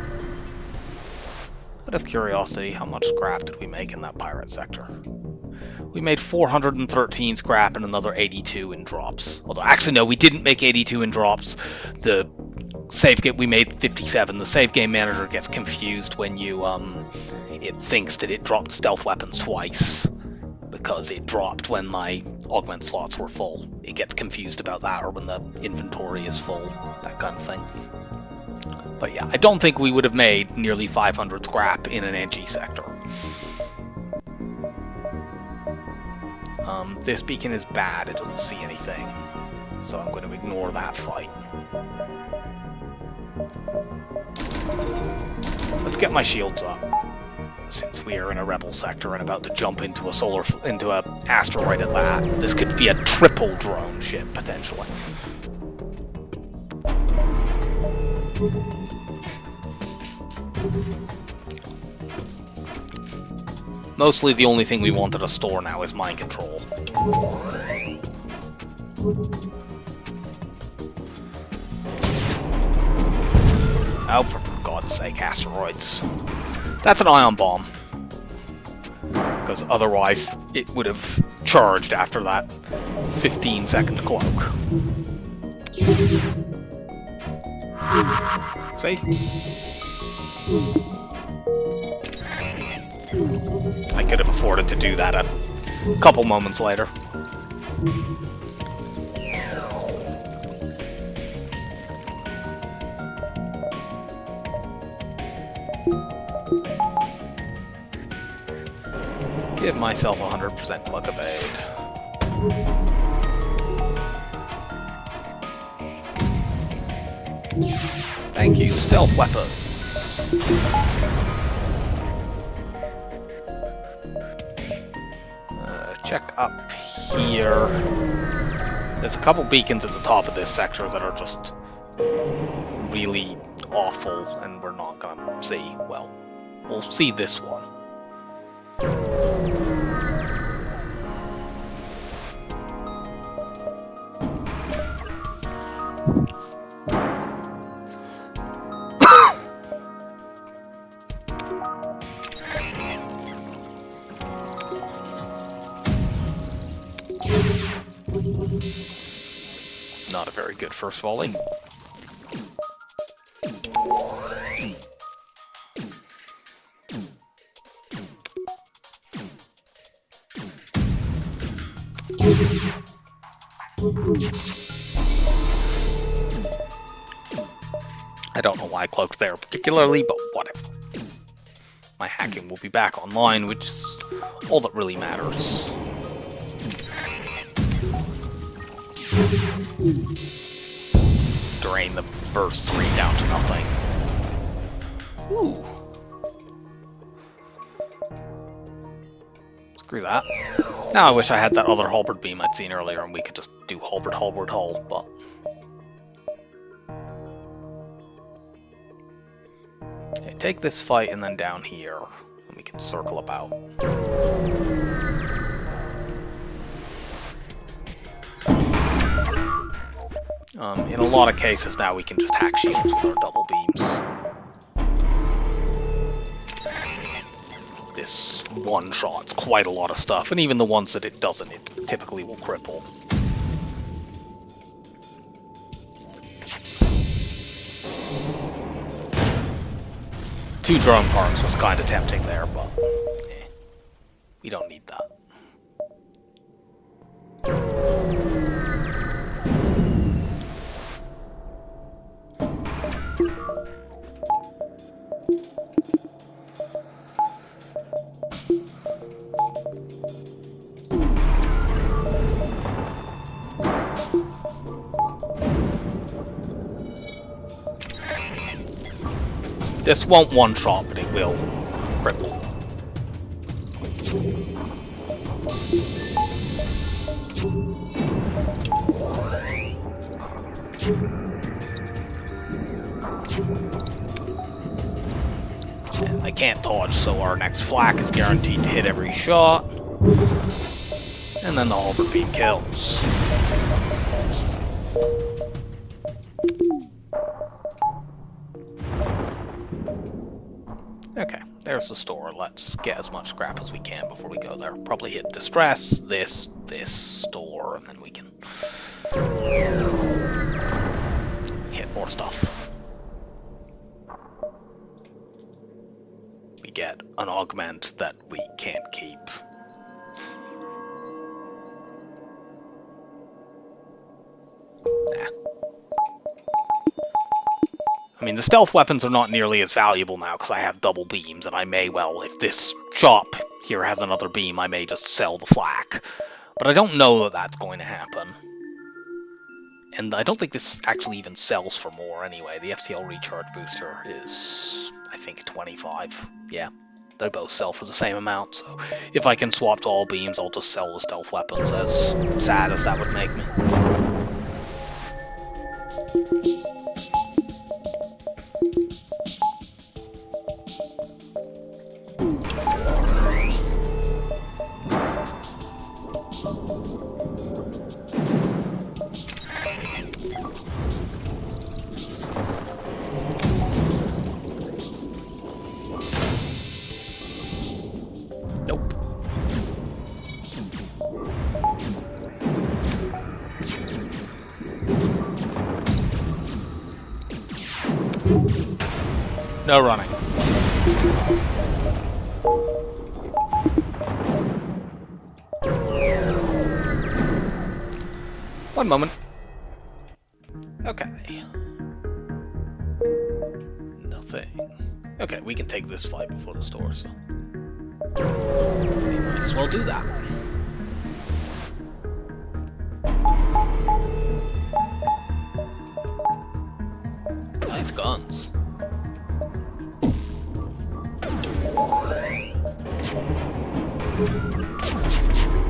Out of curiosity, how much scrap did we make in that pirate sector? We made 413 scrap and another 82 in drops. Although, actually no, we didn't make 82 in drops. The save game, we made 57. The save game manager gets confused when you, it thinks that it dropped stealth weapons twice. Because it dropped when my augment slots were full. It gets confused about that, or when the inventory is full, that kind of thing. But yeah, I don't think we would have made nearly 500 scrap in an NG sector. This beacon is bad, it doesn't see anything. So I'm going to ignore that fight. Let's get my shields up. Since we are in a rebel sector and about to jump into a asteroid at that, this could be a triple drone ship, potentially. Mostly the only thing we want at a store now is mind control. Oh, for God's sake, asteroids. That's an ion bomb. Because otherwise it would have charged after that 15-second cloak. See? I could have afforded to do that a couple moments later. Give myself 100% cloak evade. Thank you, stealth weapons. Check up here. There's a couple beacons at the top of this sector that are just really awful, and we're not gonna see. Well, we'll see this one. Not a very good first volley. I don't know why I cloaked there particularly, but whatever. My hacking will be back online, which is all that really matters. Drain the first 3 down to nothing. Ooh. Screw that. Now I wish I had that other halberd beam I'd seen earlier and we could just do halberd, halberd, hull, but... Okay, take this fight and then down here, and we can circle about. In a lot of cases now we can just hack shields with our double beams. This one-shots quite a lot of stuff, and even the ones that it doesn't, it typically will cripple. Two drone parks was kind of tempting there, but we don't need that. This won't one-shot, but it will cripple. And they can't dodge, so our next flak is guaranteed to hit every shot. And then the halberd beam kills. Okay, there's the store. Let's get as much scrap as we can before we go there. Probably hit distress, this store, and then we can hit more stuff. We get an augment that we can't keep. Nah. I mean, the stealth weapons are not nearly as valuable now because I have double beams, and I may well, if this shop here has another beam, I may just sell the flak. But I don't know that that's going to happen. And I don't think this actually even sells for more anyway. The FTL recharge booster is, I think, 25. Yeah, they both sell for the same amount. So if I can swap to all beams, I'll just sell the stealth weapons, as sad as that would make me. Nope. No running. One moment. Okay. Nothing. Okay, we can take this fight before the store, so we might as well do that. Nice guns.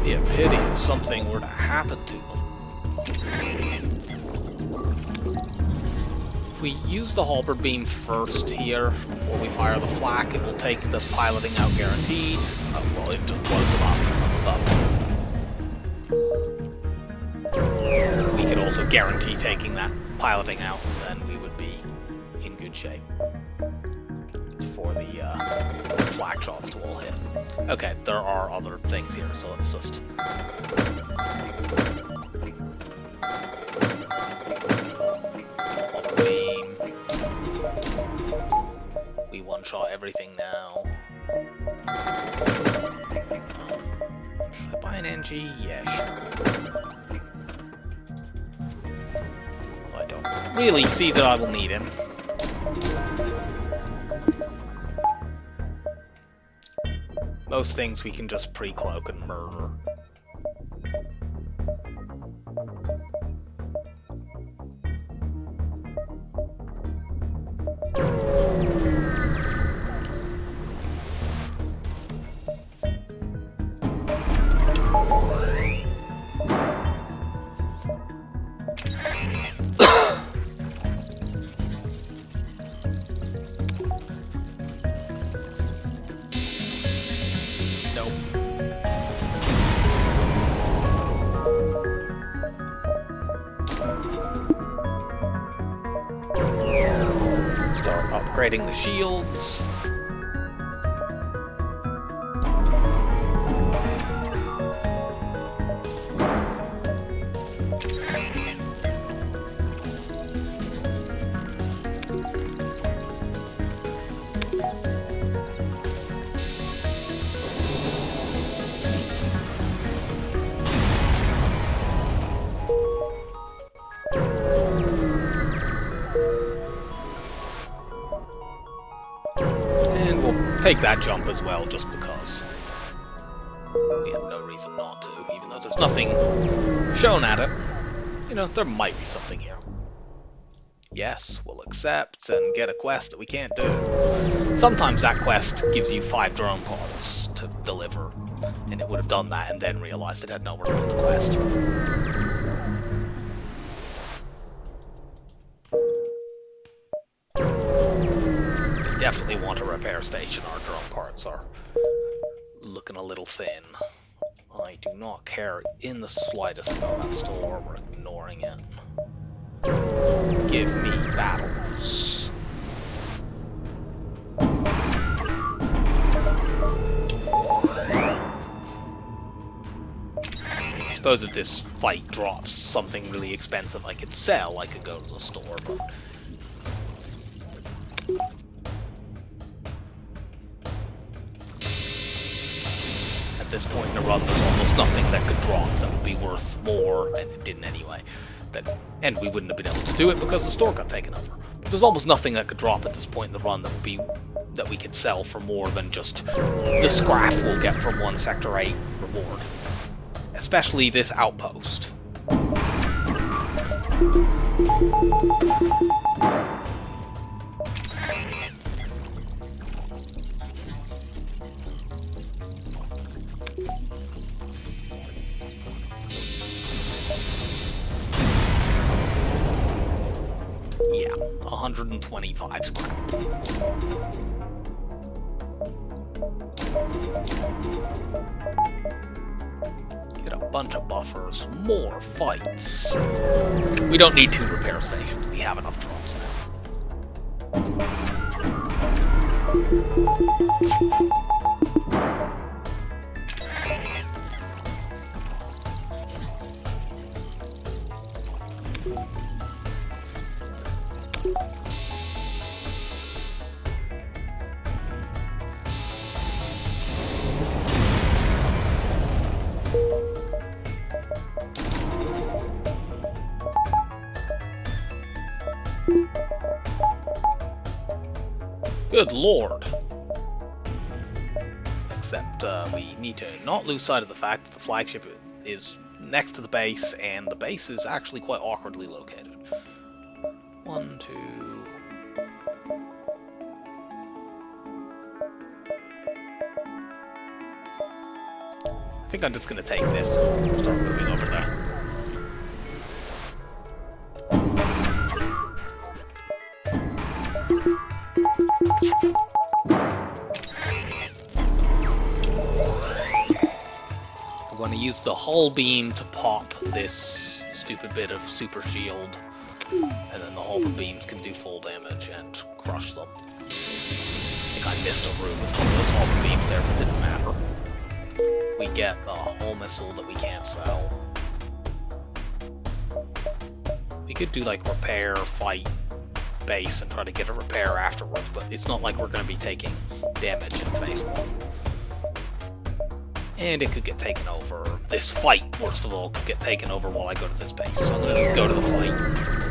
Be a pity if something were to happen to them. If we use the halberd beam first here, before we fire the flak, it will take the piloting out guaranteed. Oh, well, it just blows them up. We could also guarantee taking that piloting out, and then we would be in good shape. It's for the flak shots to all hit. Okay, there are other things here, so let's just... one-shot everything now. Should I buy an NG? Yeah, sure. I don't really see that I will need him. Most things we can just pre-cloak and murder. Upgrading the shields. Take that jump as well, just because. We have no reason not to, even though there's nothing shown at it. You know, there might be something here. Yes, we'll accept and get a quest that we can't do. Sometimes that quest gives you 5 drone parts to deliver, and it would have done that and then realized it had nowhere to put the quest. Definitely want a repair station. Our drone parts are looking a little thin. I do not care in the slightest about that store. We're ignoring it. Give me battles. I suppose if this fight drops something really expensive I could sell, I could go to the store, but at this point in the run, there's almost nothing that could drop that would be worth more, and it didn't anyway. And we wouldn't have been able to do it because the store got taken over. But there's almost nothing that could drop at this point in the run that we could sell for more than just the scrap we'll get from one Sector 8 reward. Especially this outpost. Yeah, 125 scrap. Get a bunch of buffers, more fights. We don't need 2 repair stations, we have enough drones Good lord. Except we need to not lose sight of the fact that the flagship is next to the base, and the base is actually quite awkwardly located. 1, 2... I think I'm just going to take this and start moving over there. I'm going to use the hull beam to pop this stupid bit of super shield, and then the hull beams can do full damage and crush them. I think I missed a room with one of those hull beams there, but it didn't matter. We get a hull missile that we can't sell. We could do like repair, fight, base and try to get a repair afterwards, but it's not like we're going to be taking damage in phase 1. And it could get taken over. This fight, worst of all, could get taken over while I go to this base. So I'm going to just go to the fight.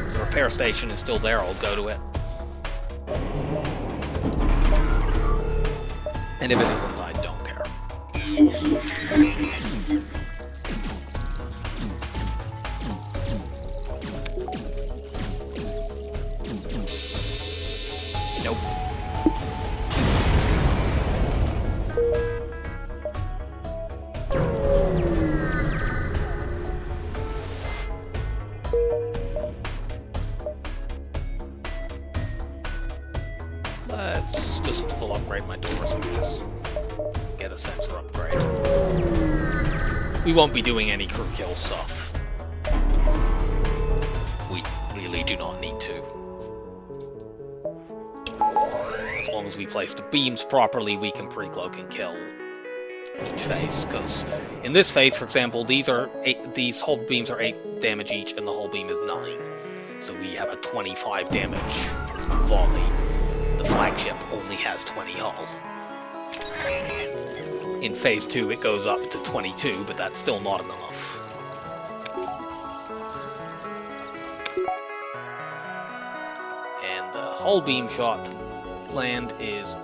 If the repair station is still there, I'll go to it. And if it isn't, I don't care. Nope. Let's just full upgrade my doors, I guess. Get a sensor upgrade. We won't be doing any crew kill stuff. We really do not need to. As long as we place the beams properly, we can pre-cloak and kill each phase. Because in this phase, for example, these hull beams are 8 damage each, and the hull beam is 9. So we have a 25 damage volley. The flagship only has 20 hull. In phase 2 it goes up to 22, but that's still not enough. And the hull beam shot land is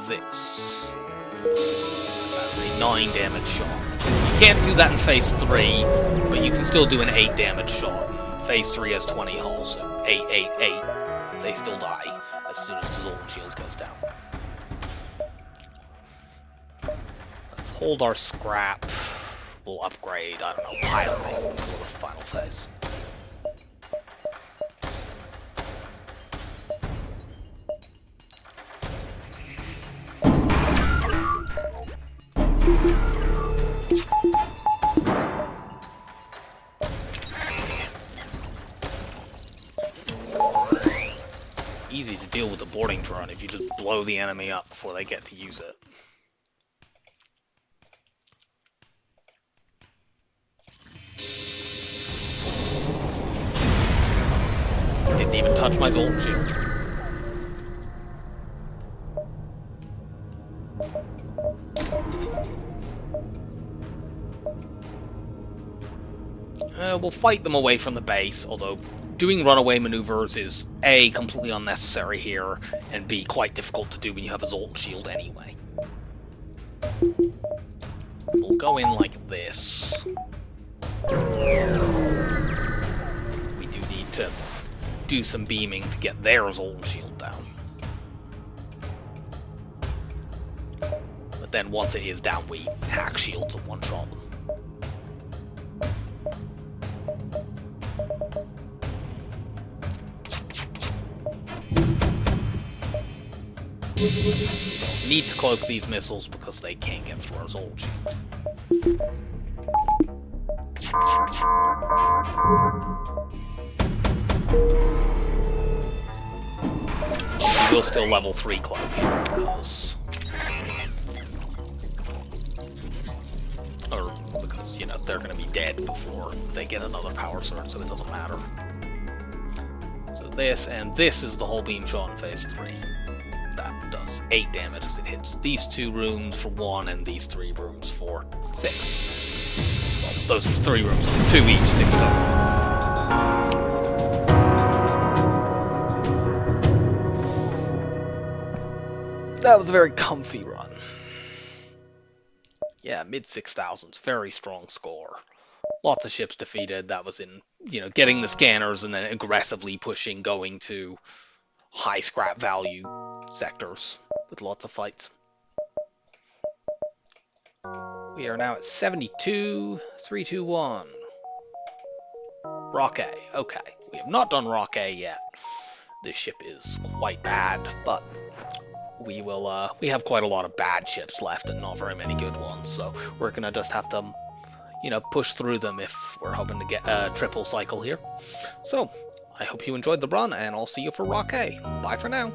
this. That's a 9 damage shot. You can't do that in phase 3, but you can still do an 8 damage shot. Phase 3 has 20 hull, so 8, 8, 8. They still die as soon as the Zoltan shield goes down. Let's hold our scrap. We'll upgrade, I don't know, piloting before the final phase. Easy to deal with the boarding drone if you just blow the enemy up before they get to use it. Didn't even touch my Zoltan shield. We'll fight them away from the base, although doing runaway maneuvers is A, completely unnecessary here, and B, quite difficult to do when you have a Zoltan shield anyway. We'll go in like this. We do need to do some beaming to get their Zoltan shield down. But then once it is down, we hack shields and one-shot them. Need to cloak these missiles because they can't get through our Zoltan shield. We'll still level 3 cloak here because... because, you know, they're going to be dead before they get another power surge, so it doesn't matter. So this, and this is the whole beam shot in phase 3. That does 8 damage as it hits these 2 rooms for 1 and these 3 rooms for 6. Well, those are 3 rooms, 2 each, 6 total. That was a very comfy run. Yeah, mid-6,000s, very strong score. Lots of ships defeated. That was in, you know, getting the scanners and then aggressively pushing, going to high scrap value sectors with lots of fights. We are now at 72, 3, 2, 1. Rock A. Okay, we have not done Rock A yet. This ship is quite bad, but we will. We have quite a lot of bad ships left and not very many good ones, so we're gonna just have to, you know, push through them if we're hoping to get a triple cycle here. So I hope you enjoyed the run, and I'll see you for Rock A. Bye for now.